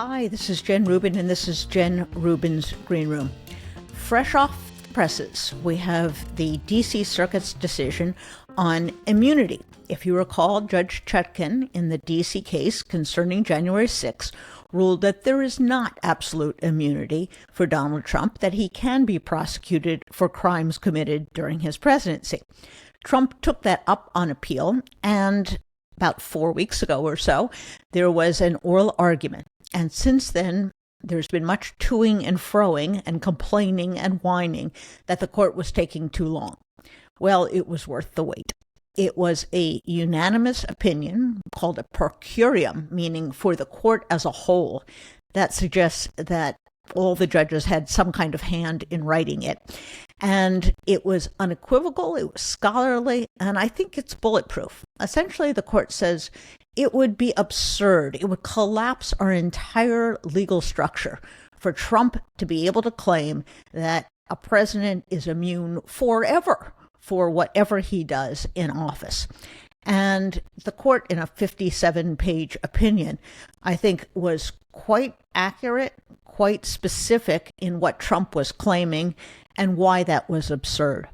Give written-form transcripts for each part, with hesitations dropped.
Hi, this is Jen Rubin, and this is Jen Rubin's Green Room. Fresh off the presses, we have the D.C. Circuit's decision on immunity. If you recall, Judge Chutkan in the D.C. case concerning January 6 ruled that there is not absolute immunity for Donald Trump, that he can be prosecuted for crimes committed during his presidency. Trump took that up on appeal, and about 4 weeks ago or so, there was an oral argument. And since then, there's been much toing and froing and complaining and whining that the court was taking too long. Well, it was worth the wait. It was a unanimous opinion called a per curiam, meaning for the court as a whole. That suggests that all the judges had some kind of hand in writing it. And it was unequivocal, it was scholarly, and I think it's bulletproof. Essentially, the court says it would be absurd, it would collapse our entire legal structure for Trump to be able to claim that a president is immune forever for whatever he does in office. And the court, in a 57-page opinion, I think was quite accurate, quite specific in what Trump was claiming and why that was absurd.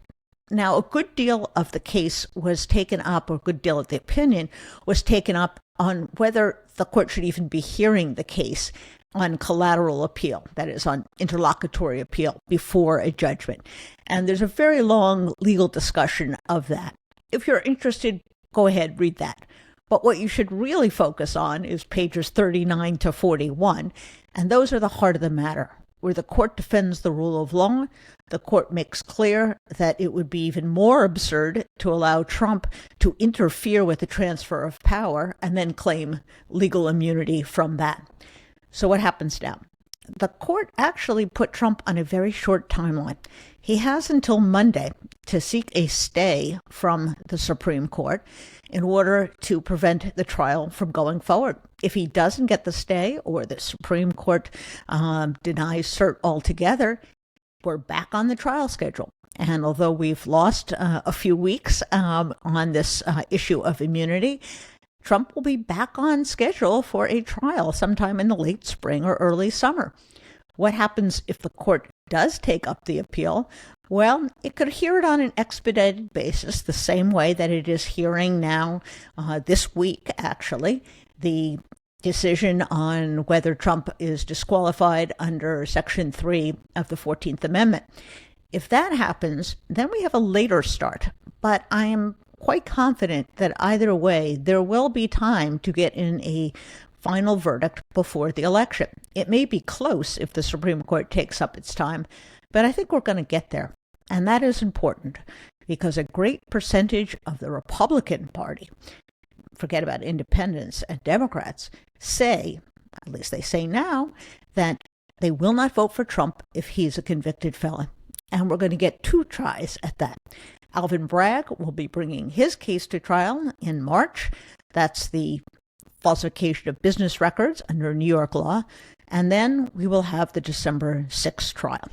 Now, a good deal of the case was taken up, or a good deal of the opinion was taken up on whether the court should even be hearing the case on collateral appeal, that is, on interlocutory appeal before a judgment. And there's a very long legal discussion of that. If you're interested, go ahead, read that. But what you should really focus on is pages 39 to 41, and those are the heart of the matter. Where the court defends the rule of law, the court makes clear that it would be even more absurd to allow Trump to interfere with the transfer of power and then claim legal immunity from that. So what happens now? The court actually put Trump on a very short timeline. He has until Monday to seek a stay from the Supreme Court in order to prevent the trial from going forward. If he doesn't get the stay, or the Supreme Court denies cert altogether, we're back on the trial schedule. And although we've lost a few weeks on this issue of immunity, Trump will be back on schedule for a trial sometime in the late spring or early summer. What happens if the court does take up the appeal? Well, it could hear it on an expedited basis, the same way that it is hearing now this week, actually, the decision on whether Trump is disqualified under Section 3 of the 14th Amendment. If that happens, then we have a later start. But I am quite confident that either way, there will be time to get in a final verdict before the election. It may be close if the Supreme Court takes up its time, but I think we're going to get there. And that is important because a great percentage of the Republican Party, forget about independents and Democrats, say, at least they say now, that they will not vote for Trump if he's a convicted felon. And we're going to get two tries at that. Alvin Bragg will be bringing his case to trial in March. That's the falsification of business records under New York law. And then we will have the December 6th trial.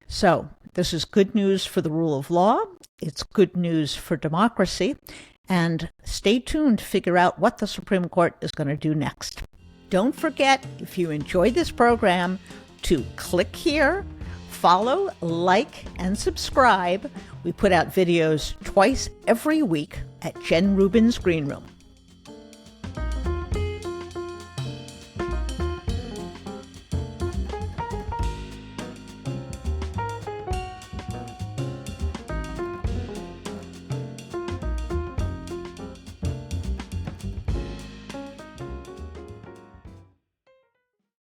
So this is good news for the rule of law. It's good news for democracy. And stay tuned to figure out what the Supreme Court is going to do next. Don't forget, if you enjoyed this program, to click here, follow, like, and subscribe. We put out videos twice every week at Jen Rubin's Green Room.